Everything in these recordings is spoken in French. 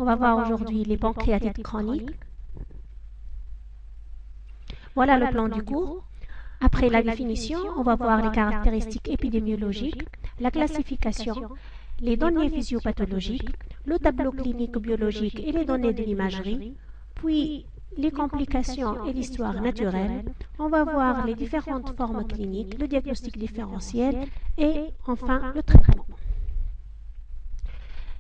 On va voir aujourd'hui les pancréatites chroniques. Voilà le plan du cours. Après la définition, on va voir les caractéristiques épidémiologiques, la classification, les données physiopathologiques, le tableau clinique biologique et les données de l'imagerie, puis les complications et l'histoire naturelle. On va voir les différentes formes cliniques, le diagnostic différentiel et enfin le traitement.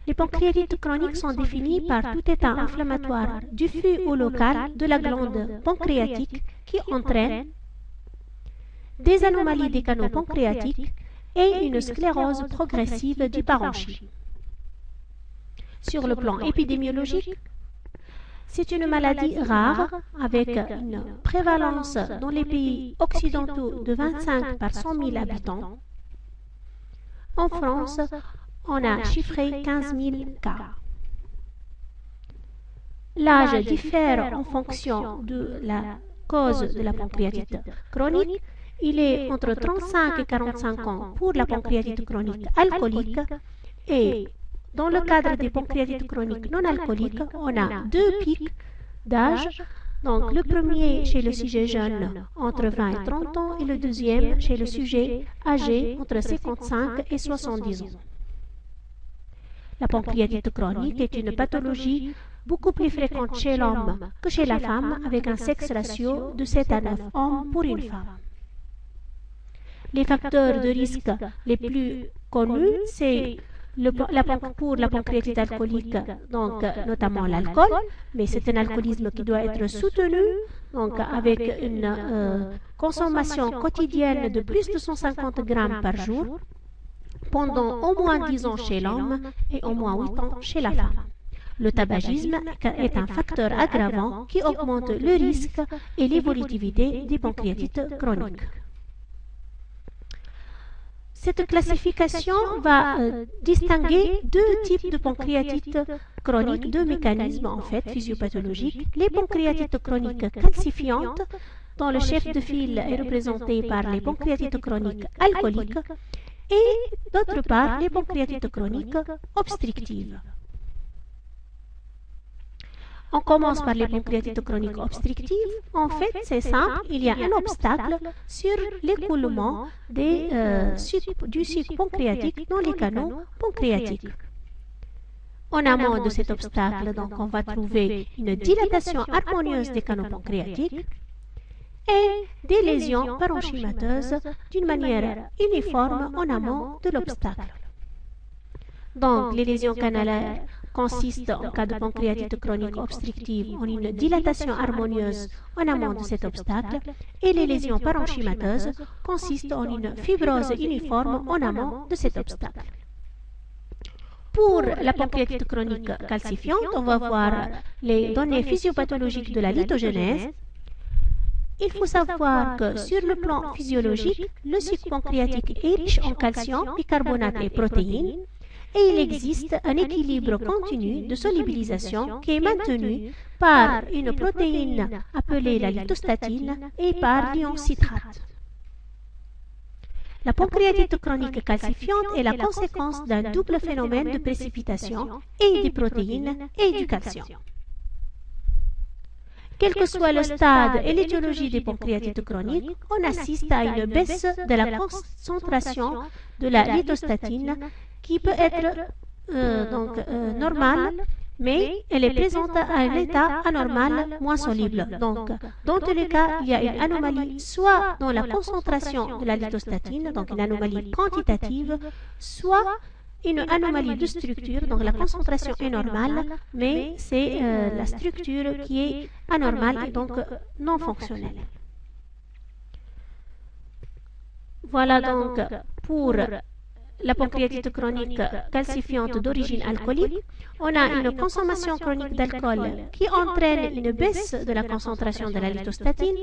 Les pancréatites chroniques sont définies par tout état inflammatoire diffus ou local de la glande pancréatique qui entraîne des anomalies des canaux pancréatiques et une sclérose progressive du parenchyme. Sur le plan épidémiologique, c'est une maladie rare avec une prévalence dans les pays occidentaux de 25 par 100 000 habitants. En France, on a chiffré 15 000 cas. L'âge diffère en fonction de la cause de la pancréatite chronique. Il est entre 35 et 45 ans pour la pancréatite chronique alcoolique et dans le cadre des pancréatites chroniques non alcooliques, on a deux pics d'âge. Donc le premier chez le sujet jeune entre 20 et 30 ans et le deuxième chez le sujet âgé entre 55 et 70 ans. La pancréatite chronique est une pathologie beaucoup plus fréquente chez l'homme que chez la femme avec un sexe ratio de 7 à 9 hommes pour une femme. Les facteurs de risque les plus connus, c'est pour la pancréatite alcoolique, donc notamment l'alcool, mais c'est un alcoolisme qui doit être soutenu, donc avec une consommation quotidienne de plus de 150 grammes par jour, pendant au moins 10 ans chez l'homme et au moins 8 ans chez la femme. Le tabagisme est un facteur aggravant qui augmente le risque et l'évolutivité des pancréatites chroniques. Cette classification va distinguer deux types de pancréatites chroniques, deux mécanismes en fait physiopathologiques. Les pancréatites chroniques calcifiantes, dont le chef de file est représenté par les pancréatites chroniques alcooliques, et d'autre part les pancréatites chroniques obstructives. On commence par les pancréatites chroniques obstructives. En fait, c'est simple, il y a un obstacle sur l'écoulement du sucre pancréatique dans les canaux pancréatiques. En amont de cet obstacle, donc, on va trouver une dilatation harmonieuse des canaux pancréatiques et des lésions parenchymateuses d'une manière uniforme en amont de l'obstacle. Donc, les lésions canalaires consistent, en cas de pancréatite chronique obstructive, en une dilatation harmonieuse en amont de cet obstacle, et les lésions parenchymateuses consistent en une fibrose uniforme en amont de cet obstacle. Pour la pancréatite chronique calcifiante, on va voir les données physiopathologiques de la lithogénèse. Il faut savoir que sur le plan physiologique, le sucre pancréatique est riche en calcium, bicarbonate et protéines, et il existe un équilibre continu de solubilisation qui est maintenu par une protéine appelée la lithostatine et par l'ion citrate. La pancréatite chronique calcifiante est la conséquence d'un double phénomène de précipitation et des protéines et du calcium. Quel que soit le stade et l'étiologie des pancréatites chroniques, on assiste à une baisse de la concentration de la lithostatine qui peut être normale, mais elle est présente à un état anormal moins soluble. Donc, dans tous les cas, il y a une anomalie soit dans la concentration de la lithostatine, donc une anomalie quantitative, soit une anomalie de structure, donc la concentration est normale, mais c'est la structure qui est anormale et donc non fonctionnelle. Voilà donc pour la pancréatite chronique calcifiante d'origine alcoolique. On a une consommation chronique d'alcool qui entraîne une baisse de la concentration de la lithostatine,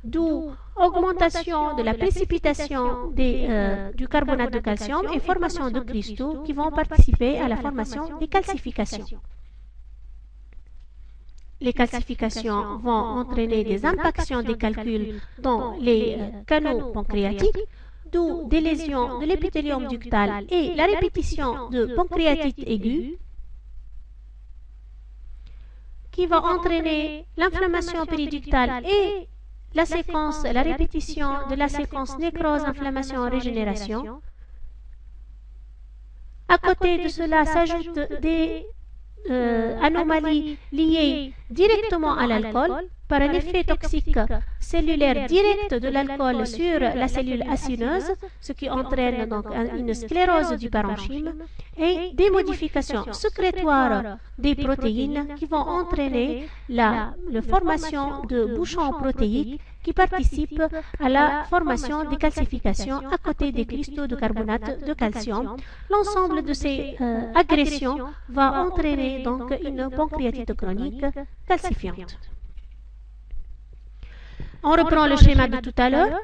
d'où augmentation de la précipitation du carbonate de calcium et formation de cristaux qui vont participer à la formation des calcifications. Les calcifications vont entraîner des impactions des calculs dans les canaux pancréatiques, d'où des lésions de l'épithélium ductal et la répétition de pancréatite aiguë, qui va entraîner l'inflammation périductale et la répétition de la séquence nécrose, inflammation, régénération. À côté de cela s'ajoutent des anomalies liées directement à l'alcool par un effet toxique cellulaire direct de l'alcool sur la cellule acineuse, ce qui entraîne donc une sclérose du parenchyme, et des modifications sécrétoires des protéines qui vont entraîner la formation de bouchons protéiques qui participent à la formation des calcifications à côté des cristaux de carbonate de calcium. L'ensemble de ces agressions va entraîner donc une pancréatite chronique calcifiante. On reprend le schéma de tout à l'heure.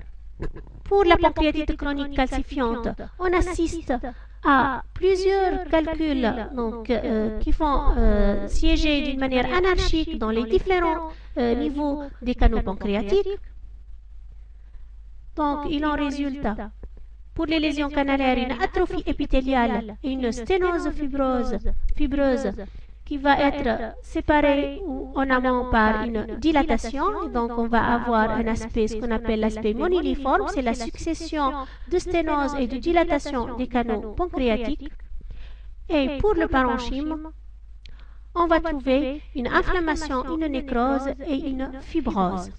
Pour la pancréatite chronique calcifiante, on assiste à plusieurs calculs donc, qui font siéger d'une manière anarchique dans les différents niveaux des canaux pancréatiques. Donc, il en résulte, pour les lésions canalaires, une atrophie épithéliale et une sténose fibreuse qui va être séparée en amont par une dilatation. Et donc, on va avoir un aspect, ce qu'on appelle l'aspect moniliforme, c'est la succession de sténose et de dilatation des canaux pancréatiques. Et pour le parenchyme, on va trouver une inflammation, une nécrose et une fibrose.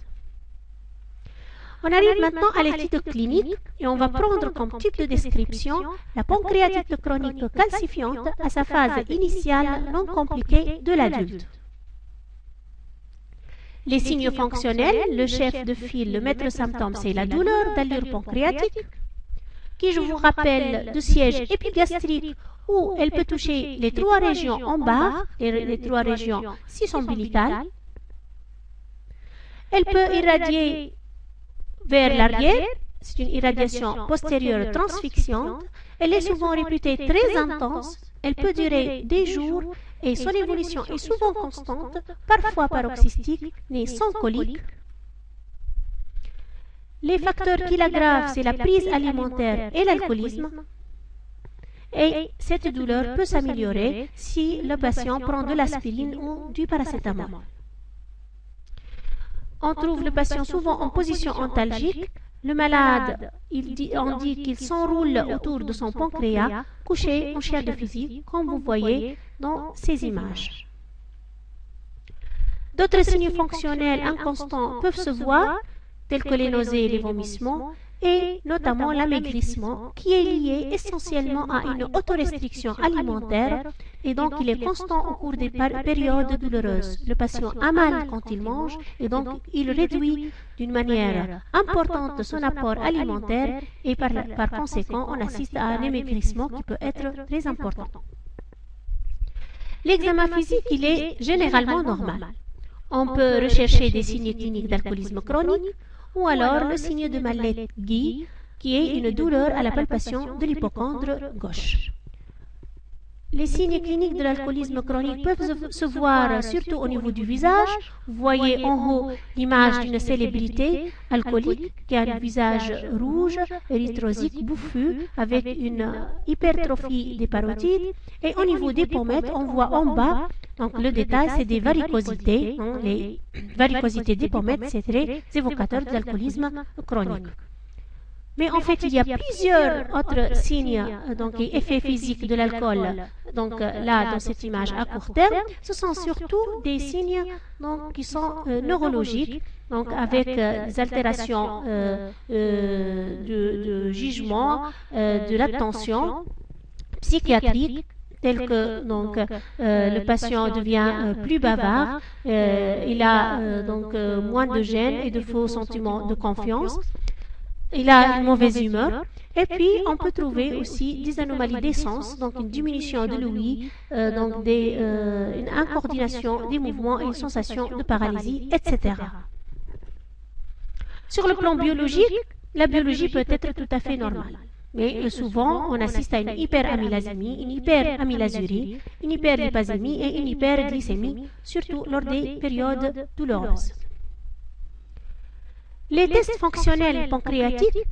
On arrive maintenant à l'étude clinique et on va prendre comme type de description la pancréatite chronique calcifiante à sa phase initiale non compliquée de l'adulte. Les signes fonctionnels, le chef de file, le maître symptôme, c'est la douleur d'allure pancréatique, qui, je vous rappelle, de siège épigastrique où elle peut toucher les trois régions en bas, les trois régions cis-ombilicales. Elle peut irradier vers l'arrière, c'est une irradiation postérieure transfixiante. Elle est souvent réputée très intense. Elle peut durer des jours et son évolution est souvent constante, parfois paroxystique, mais sans colique. Les facteurs qui l'aggravent, c'est la prise alimentaire et l'alcoolisme. Et cette douleur peut s'améliorer si le patient prend de l'aspirine ou du paracétamol. On trouve le patient souvent en position antalgique. Le malade, on dit qu'il s'enroule autour de son pancréas, couché en chien de fusil, comme vous voyez dans ces images. D'autres signes fonctionnels inconstants peuvent se voir, tels que les nausées et les vomissements, et notamment l'amaigrissement, qui est lié essentiellement à une autorestriction alimentaire, et donc il est constant au cours des périodes douloureuses. Le patient a mal quand il mange, et donc il réduit d'une manière importante son apport alimentaire, et par conséquent, on assiste à un amaigrissement qui peut être très important. L'examen physique, il est généralement normal. On peut rechercher des signes cliniques d'alcoolisme chronique, ou alors le signe de Mallet-Guy, qui est une douleur à la palpation de l'hypocondre gauche. Les signes cliniques de l'alcoolisme chronique peuvent se voir surtout au niveau du visage. Vous voyez en haut l'image d'une célébrité alcoolique qui a un visage rouge, érythrosique, bouffu, avec une hypertrophie des parotides. Et au niveau des pommettes, on voit en bas, donc le détail, c'est des varicosités. Les varicosités des pommettes, c'est très évocateur de l'alcoolisme chronique. Mais en fait, il y a plusieurs autres signes, donc effets physiques de l'alcool. Donc là, dans cette image à court terme, ce sont surtout des signes donc, qui sont neurologiques, donc avec des altérations de jugement, de l'attention psychiatrique, tel que donc, le patient devient plus bavard, il a donc moins de gêne et de faux sentiments de confiance. Il a une mauvaise humeur. Et puis, on peut trouver aussi des anomalies d'essence, donc une diminution de l'ouïe, donc une incoordination des mouvements et une sensation de paralysie, etc. Sur le plan biologique, la biologie peut être tout à fait normale. Mais souvent, on assiste à une hyperamylasémie, une hyperamylasurie, une hyperlipasémie et une hyperglycémie, surtout lors des périodes douloureuses. Les tests fonctionnels pancréatiques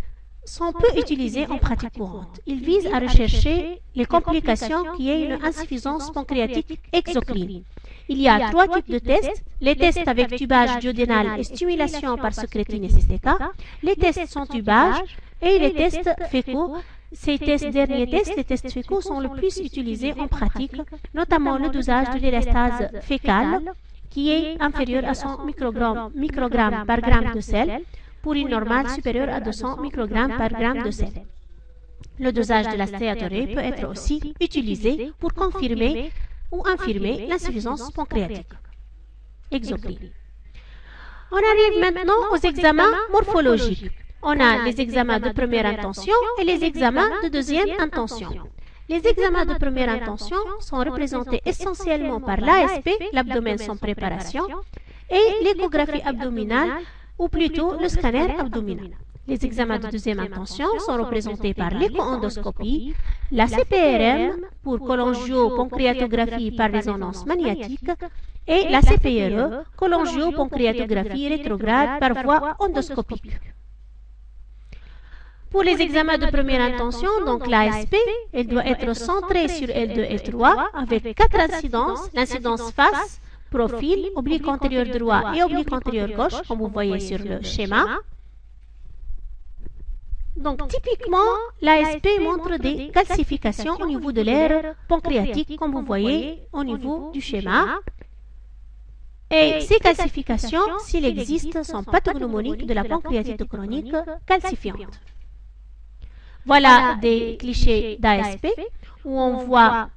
sont peu utilisés en pratique courante. Ils visent à rechercher les complications qui est une insuffisance pancréatique exocrine. Il y a 3 types de tests, les tests avec tubage duodénal et stimulation par secrétine et CSTK, les tests sans tubage et les tests fécaux. Ces derniers tests, les tests fécaux, sont le plus utilisés en pratique, notamment le dosage de l'élastase fécale, qui est inférieur à 100 microgrammes par gramme de sel, pour une normale supérieure à 200 microgrammes par gramme de sel. Le dosage de la stéatorée peut être aussi utilisé pour confirmer ou infirmer l'insuffisance pancréatique exocrine. On arrive maintenant aux examens morphologiques. On a les examens de première intention et les examens de deuxième intention. Les examens de première intention sont représentés essentiellement par l'ASP, l'abdomen sans préparation, et l'échographie abdominale, ou plutôt le scanner abdominal. Les examens de deuxième intention sont représentés par l'écho-endoscopie, la CPRM pour cholangio-pancréatographie par résonance magnétique et la CPRE, cholangio-pancréatographie rétrograde par voie endoscopique. Pour les examens de première intention, donc l'ASP, elle doit être centrée sur L2 et L3 avec 4 incidences, l'incidence face, profil, oblique antérieur droit et oblique antérieur gauche, comme vous voyez sur le schéma. Donc, typiquement, l'ASP montre des calcifications au niveau de l'aire pancréatique, comme vous voyez au niveau du schéma. Et ces calcifications, s'il existe, sont pathognomoniques de la pancréatite chronique calcifiante. Voilà des clichés d'ASP où on voit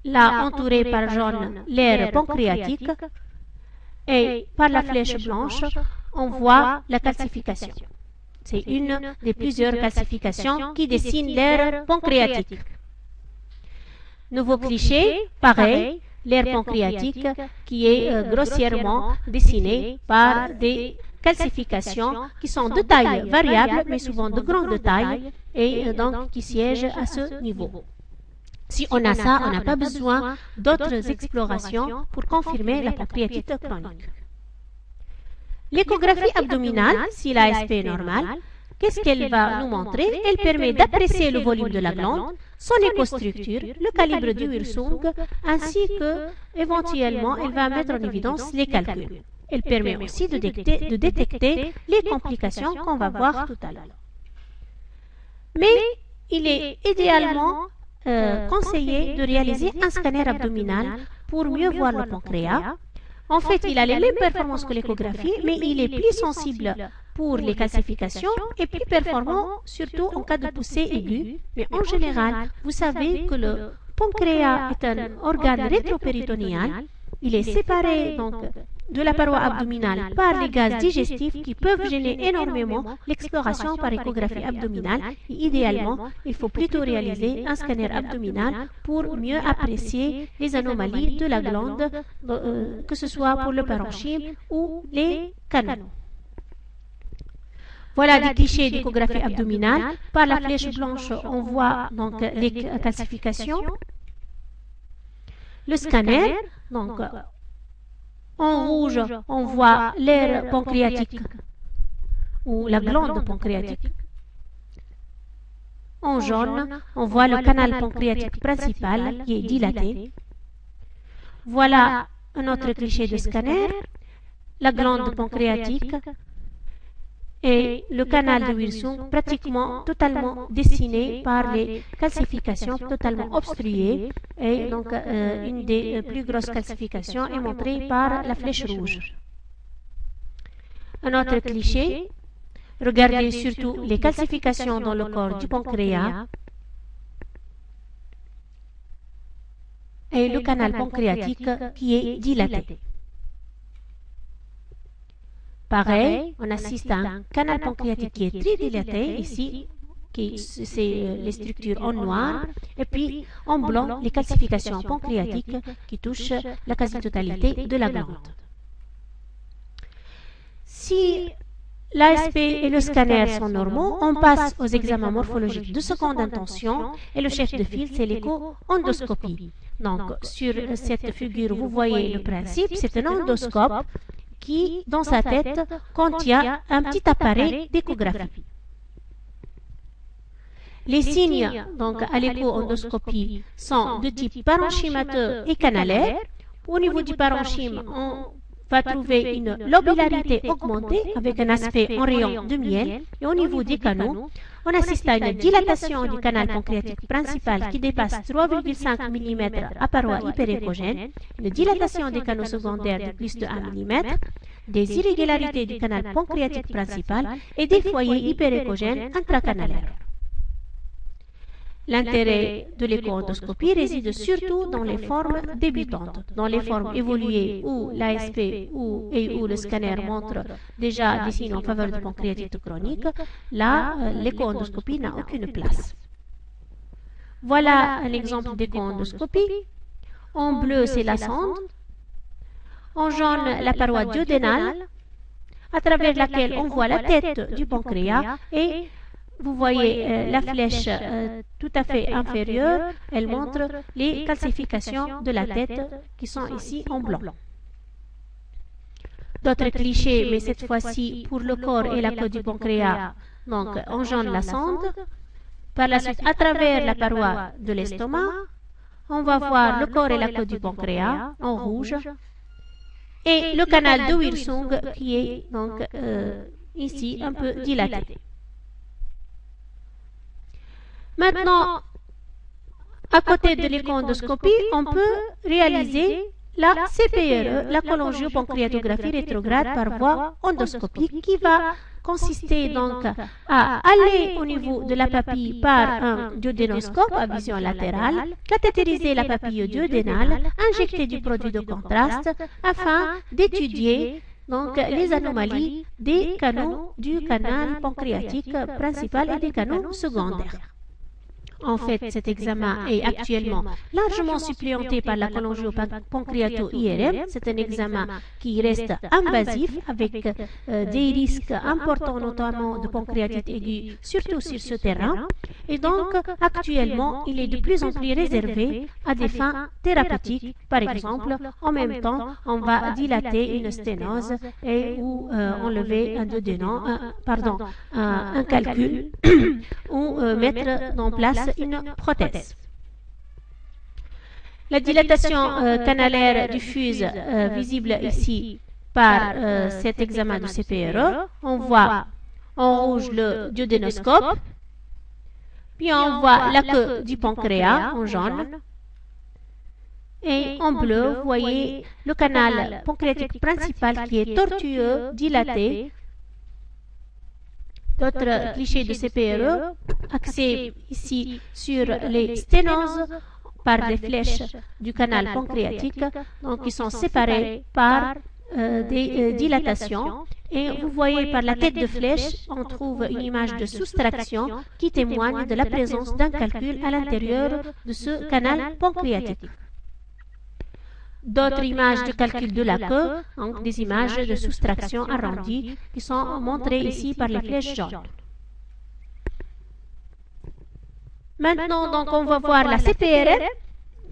là entouré par jaune l'aire pancréatique et par la flèche blanche, on voit la calcification. C'est une des plusieurs calcifications qui dessinent l'aire pancréatique. Nouveau cliché, pareil, l'aire pancréatique qui est grossièrement dessinée par des calcifications qui sont de taille variable, mais souvent de grande taille, et donc qui siègent à ce niveau. Si on a ça, on n'a pas besoin d'autres explorations pour confirmer la pancréatite chronique. L'échographie abdominale, si l'ASP est normale, qu'est-ce qu'elle va nous montrer? Elle permet d'apprécier le volume de la glande, son écostructure, le calibre du Wirsung, ainsi que, éventuellement, elle va mettre en évidence les calculs. Elle permet aussi de détecter les complications qu'on va voir tout à l'heure. Mais il est idéalement conseillé de réaliser un scanner abdominal pour mieux voir le pancréas. En fait, il a les mêmes performances que l'échographie, mais il est plus sensible pour les calcifications et plus performant, surtout en cas de poussée aiguë. Mais en général, vous savez que le pancréas est un organe rétropéritonéal. Il est séparé donc de la paroi abdominale par les gaz digestifs qui peuvent gêner énormément l'exploration par échographie abdominale. Et idéalement, il faut plutôt réaliser un scanner abdominal pour mieux apprécier les anomalies de la glande, que ce soit pour le parenchyme ou les canaux. Voilà des clichés d'échographie abdominale. Par la flèche blanche, on voit donc les calcifications. Le scanner, donc en rouge, on voit l'aire pancréatique ou la glande pancréatique. En jaune, on voit le canal pancréatique principal qui est dilaté. Voilà un autre cliché de scanner, la glande pancréatique et le canal de Wirsung pratiquement totalement dessiné par les calcifications totalement obstruées, et donc une des plus grosses calcifications est montrée par la flèche rouge. Un autre cliché, regardez surtout les calcifications dans le corps du pancréas et le canal pancréatique qui est dilaté. Pareil, on assiste à un canal pancréatique qui est très dilaté, ici, c'est les structures en noir, et puis en blanc, les calcifications pancréatiques qui touchent la quasi-totalité de la glande. Si l'ASP et le scanner sont normaux, on passe aux examens morphologiques de seconde intention, et le chef de file, c'est l'écho-endoscopie. Donc, sur cette figure, vous voyez le principe, c'est un endoscope qui, dans sa tête, contient un petit appareil d'échographie. Les signes donc, à l'écho-endoscopie sont de type parenchymateux et canalaire. Au niveau du parenchyme, on va trouver une lobularité augmentée avec un aspect en rayon de miel. Et au niveau des canaux, on assiste à une dilatation du canal pancréatique principal qui dépasse 3,5 mm à paroi hyperéchogène, une dilatation des canaux secondaires de plus de 1 mm, des irrégularités du canal pancréatique principal et des foyers hyperéchogènes intracanalaires. L'intérêt de l'écho-endoscopie réside surtout dans les formes débutantes. Dans les formes évoluées où l'ASP et où le scanner montre déjà des signes en faveur de pancréatite chronique, là, l'écho-endoscopie n'a aucune place. Voilà un exemple d'écho-endoscopie. En bleu, c'est la sonde. En jaune, la paroi duodénale, à travers laquelle on voit la tête du pancréas et vous voyez la flèche tout à fait inférieure, elle montre les calcifications de la tête qui sont ici en blanc. D'autres clichés, mais cette fois-ci pour le corps et la queue du pancréas, donc en jaune la sonde. Par la suite, à travers la paroi de l'estomac, on va voir le corps et la queue du pancréas en rouge et le canal de Wilsung qui est donc ici un peu dilaté. Maintenant, à côté de l'écho-endoscopie, on peut réaliser la CPRE, la cholangiopancréatographie rétrograde par voie endoscopique, qui va consister donc à aller au niveau de la papille par un duodénoscope à vision latérale, cathétériser la papille duodénale, injecter du produit de contraste afin d'étudier donc les anomalies des canaux du canal pancréatique principal et des canaux secondaires. En fait, cet examen est actuellement largement suppléanté par la cholangiopancréato-IRM. C'est un examen qui reste invasif avec des risques importants, notamment de pancréatite aiguë, surtout sur ce terrain. Et donc, actuellement, il est de plus en plus réservé à des fins thérapeutiques. Par exemple, en même temps, on va dilater une sténose et ou enlever un calcul ou mettre en place une prothèse. La dilatation canalaire diffuse visible ici par cet examen de CPRE. On voit en rouge le duodénoscope, puis on voit la queue du pancréas en jaune, et en bleu, vous voyez le canal pancréatique principal qui est tortueux, dilaté. D'autres clichés de CPRE, axés ici sur les sténoses par des flèches du canal pancréatique, donc qui sont séparées par des dilatations. Et vous voyez par la tête de flèche, on trouve une image de soustraction qui témoigne de la présence d'un calcul à l'intérieur de ce canal pancréatique. D'autres images de calcul de la queue, donc des images de soustraction arrondies qui sont montrées ici par les flèches jaunes. Maintenant, donc, on va voir la CPRE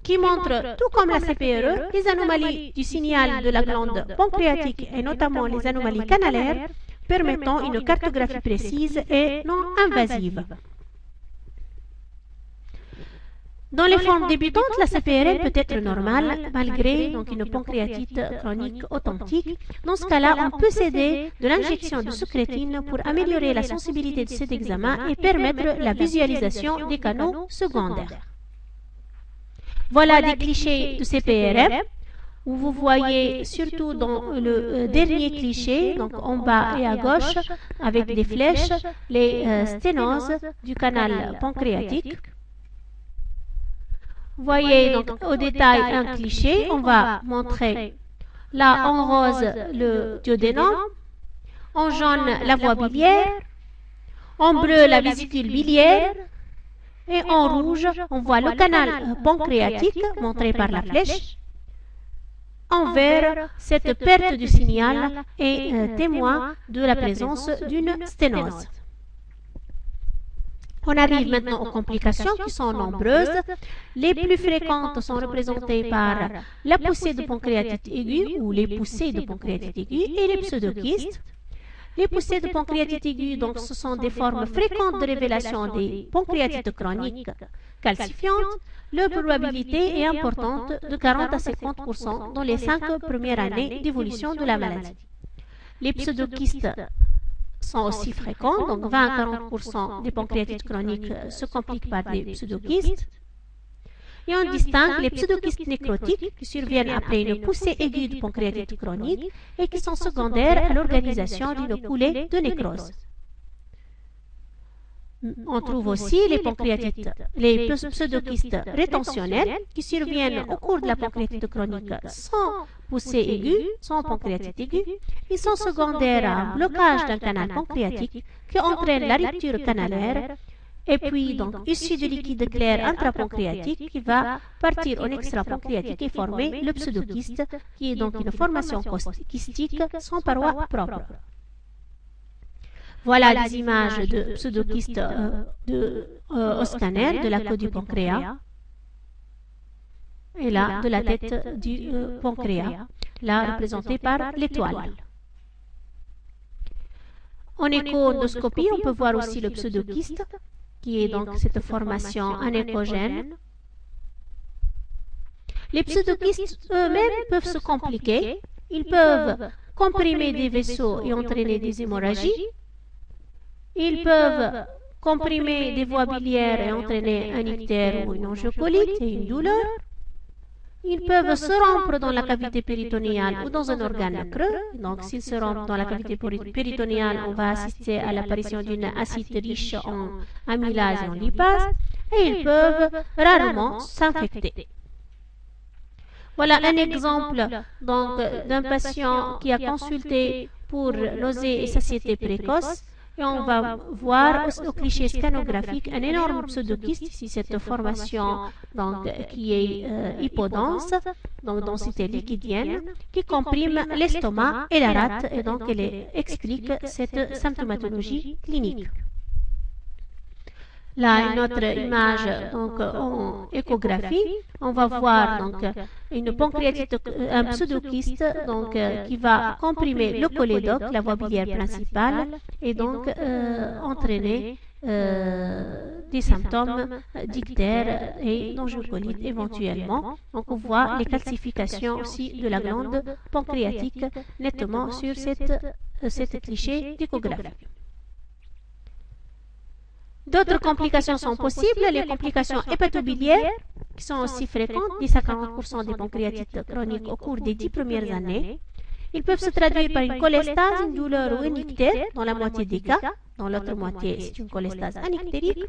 qui montre, tout comme la CPRE, les anomalies du signal de la glande pancréatique et notamment les anomalies canalaires permettant une cartographie précise et non invasive. Dans les formes débutantes, la CPRL peut être normale malgré donc, une pancréatite chronique authentique. Dans ce cas-là, on peut s'aider de l'injection de sucrétine pour améliorer la sensibilité de cet examen et permettre la visualisation des canaux secondaires. Voilà des clichés de CPRM où vous voyez surtout dans le dernier cliché, donc en bas et à gauche, avec des flèches, les sténoses du canal pancréatique. Vous voyez donc au détail un cliché, on va montrer là en rose le duodénum, en jaune la voie biliaire, en bleu la vésicule biliaire et en rouge on voit le canal pancréatique montré par la flèche. En vert, cette perte du signal est témoin de la présence d'une sténose. On arrive maintenant aux complications qui sont nombreuses. Les plus fréquentes sont représentées par la poussée de pancréatite aiguë ou les poussées de pancréatite aiguë et les pseudokystes. Les poussées de pancréatite aiguë, donc, ce sont des formes fréquentes de révélation des pancréatites chroniques calcifiantes. Leur probabilité est importante de 40 à 50% dans les 5 premières années d'évolution de la maladie. Les pseudokystes sont aussi fréquents, donc 20 à 40% des pancréatites chroniques se compliquent par des pseudokystes. Et on distingue les pseudokystes nécrotiques qui surviennent après une poussée aiguë de pancréatite chronique et qui sont secondaires à l'organisation d'une coulée de nécrose. On trouve aussi les pseudokystes rétentionnels qui surviennent au cours de la pancréatite chronique sans poussée aiguë, sans pancréatite aiguë. Ils sont secondaires à un blocage d'un canal pancréatique qui entraîne la rupture canalaire et puis donc issu de liquide clair intrapancréatique qui va partir en extrapancréatique et former le pseudokyste qui est donc une formation kystique sans paroi propre. Voilà les images de pseudokystes au scanner de la queue du pancréas et là de la tête du pancréas, là représentée par l'étoile. En écho-endoscopie, on peut voir aussi le pseudokyste qui est donc cette formation anéchogène. Les pseudokystes eux-mêmes peuvent se compliquer. Ils peuvent comprimer des vaisseaux et entraîner des hémorragies. Ils peuvent comprimer des voies biliaires et entraîner un ictère ou une angiocolite et une douleur. Ils peuvent se rompre dans la cavité péritonéale ou dans un organe creux. Donc, s'ils se rompent dans la cavité péritonéale, on va assister à l'apparition d'une acide riche en amylase et en lipase. Et ils peuvent rarement s'infecter. Voilà un exemple d'un patient qui a consulté pour nausée et satiété précoce. Et on va voir au cliché scanographique un énorme pseudokyste, ici cette formation donc, qui est hypodense, donc densité liquidienne, qui comprime l'estomac et la rate, et donc elle explique cette symptomatologie clinique. Là, une autre image donc, en échographie, on va voir donc, une pancréatite, un pseudokyste donc, qui va comprimer le cholédoque, la voie biliaire principale, et donc entraîner des symptômes d'ictère et d'angiocolite éventuellement. Donc on voit les calcifications aussi de la glande pancréatique nettement sur cette cliché d'échographie. D'autres complications sont possibles, les complications hépatobiliaires, qui sont aussi fréquentes, 10 à 40% des pancréatites chroniques au cours des 10 premières années. Ils peuvent se traduire par une cholestase, une douleur ou une ictère, dans la moitié des cas. Dans l'autre moitié, c'est une cholestase anictérique.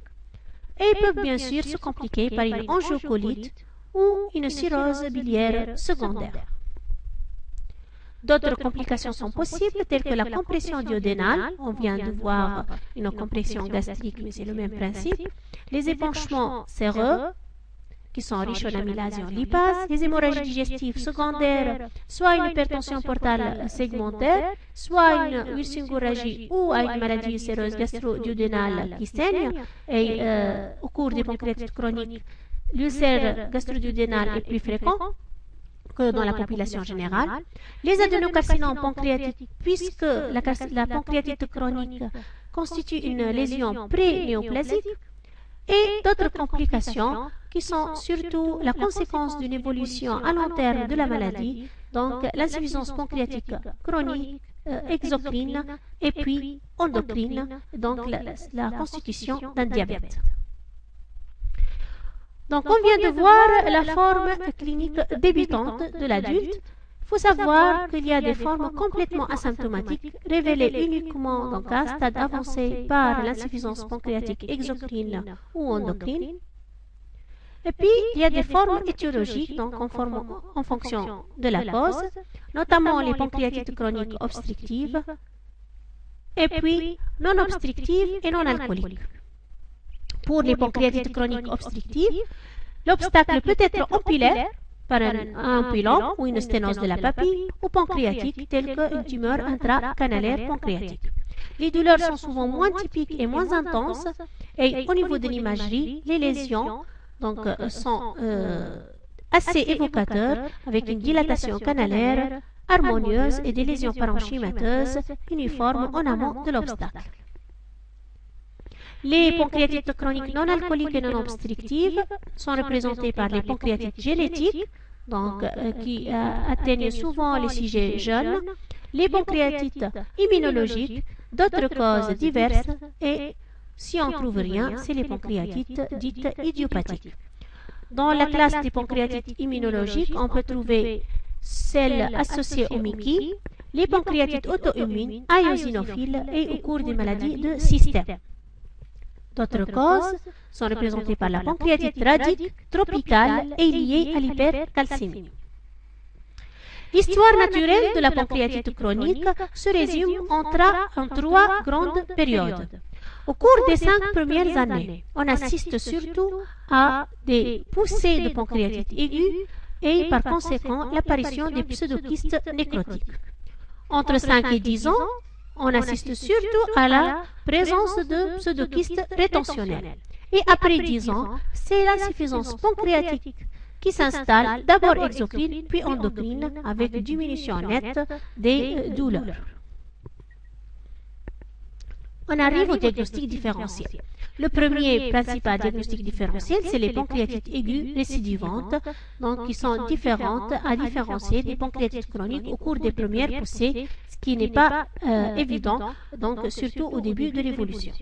Et ils peuvent bien sûr se compliquer par une angiocolite ou une cirrhose biliaire secondaire. D'autres complications sont possibles, telles que la compression duodénale. On vient de voir une compression gastrique, mais c'est le même principe. Les épanchements séreux, qui sont riches en amylase et en lipase. Les hémorragies digestives secondaires, soit une hypertension portale segmentaire, soit une ulcingorragie ou à une maladie ulcéreuse gastro-duodénale qui saigne. Et au cours des pancréatites chroniques, l'ulcère gastro-duodénal est plus fréquent que dans la population générale. Les adénocarcinomes pancréatiques, puisque la pancréatite chronique constitue une lésion pré-néoplasique, et d'autres complications qui sont surtout la conséquence d'une évolution à long terme de la maladie, donc l'insuffisance pancréatique chronique, exocrine et puis endocrine, donc la constitution d'un diabète. Donc, on vient de voir la forme clinique débutante de l'adulte. Il faut savoir qu'il y a des formes complètement asymptomatiques, révélées uniquement donc, à un stade avancé par l'insuffisance pancréatique exocrine ou endocrine. Et puis, il y a des formes étiologiques, donc en fonction de la cause, notamment les pancréatites chroniques obstructives, et puis non obstructives et non alcooliques. Pour les pancréatites chroniques obstructives, l'obstacle peut être ampulaire, par un pilon ou une sténose de la papille, ou pancréatique, telle qu'une tumeur intracanalaire pancréatique. Les douleurs sont souvent moins typiques et moins intenses, et au niveau de l'imagerie, les lésions sont assez évocateurs, avec une dilatation canalaire harmonieuses et des lésions parenchymateuses uniformes en amont de l'obstacle. Les pancréatites chroniques non alcooliques et non obstructives sont représentées par les pancréatites génétiques, donc, qui atteignent souvent les sujets jeunes, les pancréatites immunologiques, d'autres causes diverses et, si on ne trouve rien, c'est les pancréatites dites idiopathiques. Dans la classe des pancréatites immunologiques, on peut trouver celles associées au MICI, les pancréatites auto-immunes, eosinophiles et au cours des maladies de système. D'autres causes sont représentées par la pancréatite radique, tropicale et liée à l'hypercalcémie. L'histoire naturelle de la pancréatite chronique se résume en trois grandes périodes. Au cours des 5 premières années, on assiste surtout à des poussées de pancréatite aiguë et par conséquent l'apparition des pseudokystes nécrotiques. Entre 5 et 10 ans, on assiste surtout à la présence de pseudokystes rétentionnels. Et après 10 ans, c'est l'insuffisance pancréatique qui s'installe d'abord exocrine puis endocrine avec diminution nette des douleurs. On arrive au diagnostic différentiel. Le premier principal diagnostic différentiel, c'est les pancréatites aiguës récidivantes, donc qui sont différentes à différencier des pancréatites chroniques au cours des premières poussées, ce qui n'est pas évident, donc surtout au début de l'évolution.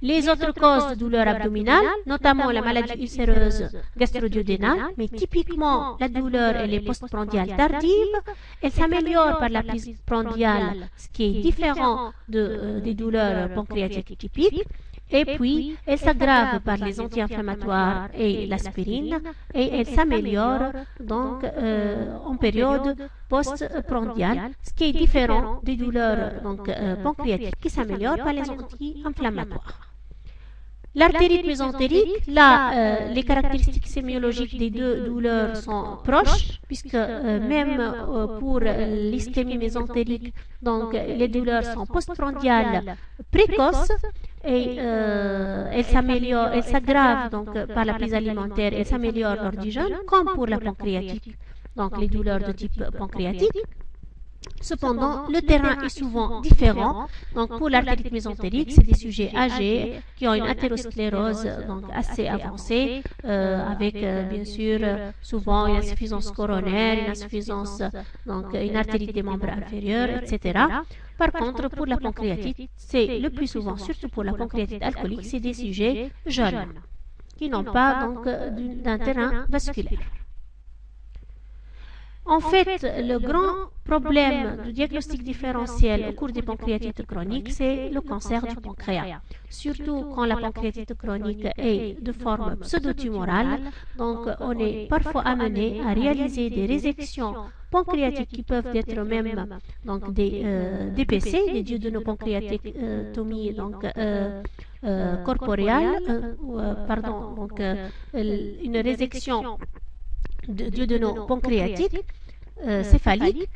Les autres causes de douleur abdominale, notamment la maladie ulcéreuse gastro-duodénale, mais typiquement la douleur elle est postprandiale tardive, elle s'améliore par la prise prandiale, ce qui est différent des douleurs pancréatiques typiques, et puis elle s'aggrave par les anti-inflammatoires et l'aspirine, et elle s'améliore donc en période postprandiale, ce qui est différent des douleurs pancréatiques qui s'améliorent par les anti-inflammatoires. L'artérite mésentérique, là, les caractéristiques sémiologiques des deux douleurs sont proches, puisque même pour l'ischémie mésentérique, donc les douleurs sont postprandiales précoces et elles s'améliorent, elles s'aggravent donc par la prise alimentaire, elles s'améliorent lors du jeûne, comme pour la pancréatique, donc les douleurs de type pancréatique. Cependant, le terrain est souvent différent. Donc, pour l'artérite mésentérique, c'est des sujets âgés qui ont une athérosclérose donc assez avancée, avec bien sûr souvent une insuffisance coronaire, une insuffisance, donc une artérite des membres inférieurs, etc. Par contre, pour la pancréatite, c'est le plus souvent, surtout pour la pancréatite alcoolique, c'est des sujets jeunes qui n'ont pas donc d'un terrain vasculaire. En fait, le grand problème du diagnostic différentiel au cours des pancréatites chroniques, c'est le cancer du pancréas. Surtout quand la pancréatite chronique est de forme pseudotumorale, donc on est parfois amené à réaliser des résections pancréatiques qui peuvent être même donc des DPC, des duodénopancréatectomies donc corporeales, pardon, donc une résection de duodénopancréatique céphalique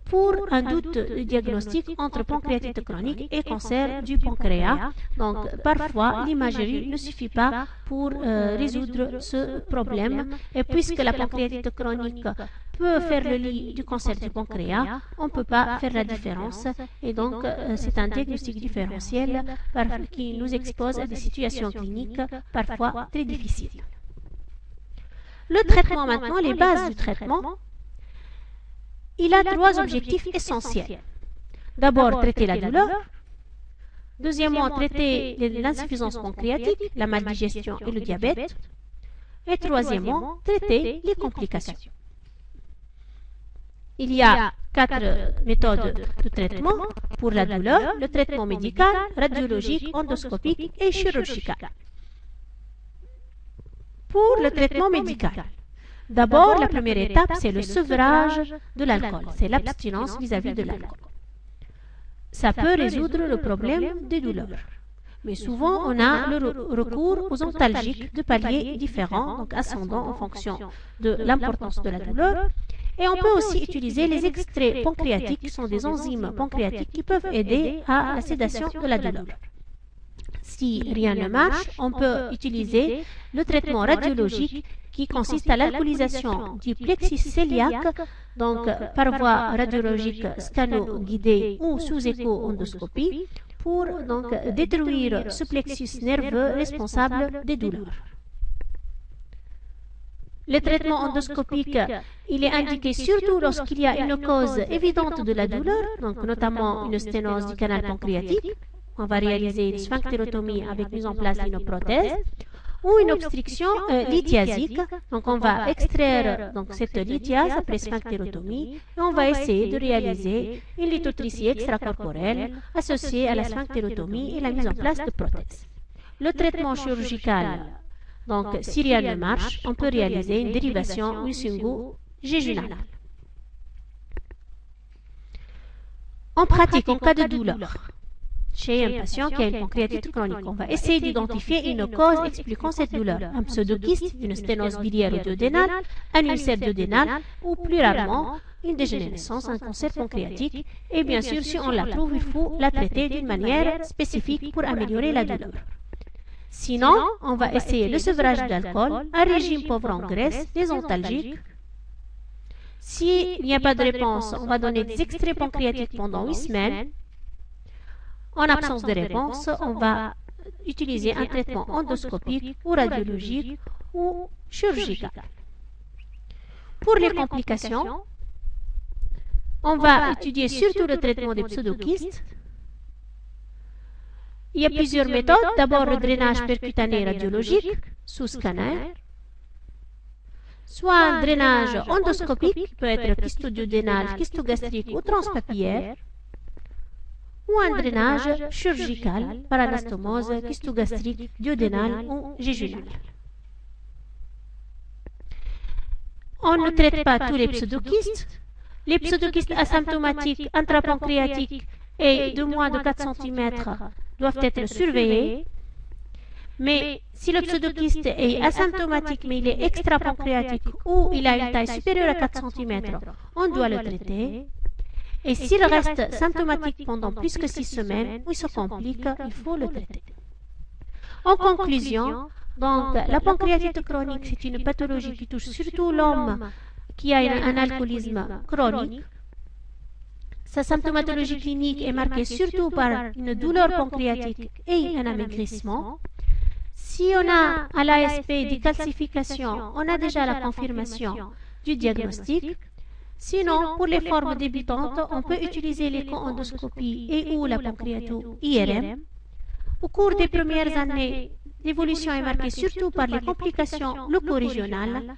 pour un doute de diagnostic entre pancréatite chronique et cancer du pancréas. Donc, parfois, l'imagerie ne suffit pas pour résoudre ce problème. Et puisque la pancréatite chronique peut faire le lit du cancer du pancréas, on ne peut pas faire la différence. Et donc, c'est un diagnostic différentiel qui nous expose à des situations cliniques parfois très difficiles. Le traitement maintenant, les bases du traitement, il a 3 objectifs essentiels. D'abord, traiter la douleur. Deuxièmement, traiter l'insuffisance pancréatique, la maldigestion et le diabète. Et troisièmement, traiter les complications. Il y a 4 méthodes de traitement pour la douleur: le traitement médical, radiologique, endoscopique et chirurgical. Pour le traitement médical, d'abord, la première étape, c'est le sevrage de l'alcool, c'est l'abstinence vis-à-vis de l'alcool. Ça peut résoudre le problème des douleurs. Mais souvent, on a le recours aux antalgiques de paliers différents, donc ascendants en fonction de l'importance de la douleur. Et on peut aussi utiliser les extraits pancréatiques, qui sont des enzymes pancréatiques qui peuvent aider à la sédation de la douleur. Si rien ne marche, on peut utiliser le traitement radiologique qui consiste à l'alcoolisation du plexus cœliaque, donc par voie radiologique scano-guidée ou sous écho-endoscopie, pour donc détruire ce plexus nerveux responsable des douleurs. Le traitement endoscopique, il est indiqué surtout lorsqu'il y a une cause évidente de la douleur, donc notamment une sténose du canal pancréatique. On va réaliser une sphinctérotomie avec mise en place d'une prothèse, ou une obstruction lithiasique. Donc on va extraire donc, cette lithiase après sphinctérotomie et on va essayer de réaliser une lithotricie extracorporelle associée à la sphinctérotomie et la mise en place de prothèses. Le traitement chirurgical, donc si rien ne marche, on peut réaliser une dérivation mucingo-jéjunale. En pratique, en cas de douleur, chez un patient qui a une pancréatite chronique, on va essayer d'identifier une cause expliquant cette douleur. Un pseudokyste, une sténose biliaire ou duodénale, un ulcère duodénal ou plus rarement une dégénérescence, un cancer pancréatique. Et bien sûr, si on la trouve, il faut la traiter d'une manière spécifique pour améliorer la douleur. Sinon, on va essayer le sevrage d'alcool, un régime pauvre en graisse, des antalgiques. S'il n'y a pas de réponse, on va donner des extraits pancréatiques pendant 8 semaines. En absence de réponse, on va utiliser un traitement endoscopique ou radiologique ou chirurgical. Pour les complications, on va étudier surtout le traitement des pseudokystes. Il y a plusieurs méthodes. D'abord, le drainage percutané radiologique sous scanner, soit un drainage endoscopique qui peut être kystoduodénal, kystogastrique ou transpapillaire, ou un drainage chirurgical par anastomose kystogastrique, duodénale ou jéjunale. On ne traite pas tous les pseudokystes. Les pseudokystes asymptomatiques intrapancréatiques et de moins de 4 cm doivent être surveillés. Mais si le pseudokyste est asymptomatique mais il est extrapancréatique ou il a une taille supérieure à 4 cm, on doit le traiter. Et s'il reste symptomatique pendant plus que 6 semaines ou il se complique, il faut le traiter. En conclusion, donc, la pancréatite chronique, c'est une pathologie qui touche surtout l'homme qui a un alcoolisme chronique. Sa symptomatologie clinique est marquée surtout par une douleur pancréatique et un amaigrissement. Si on a à l'ASP des calcifications, on a déjà la confirmation du diagnostic. Sinon, pour les formes débutantes, on peut utiliser l'écho-endoscopie et ou la pancréato-IRM. Au cours des premières années, l'évolution est marquée surtout par les complications leucorégionales,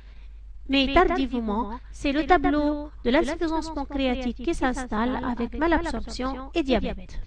mais tardivement, c'est le tableau de l'insuffisance pancréatique qui s'installe avec malabsorption et diabète.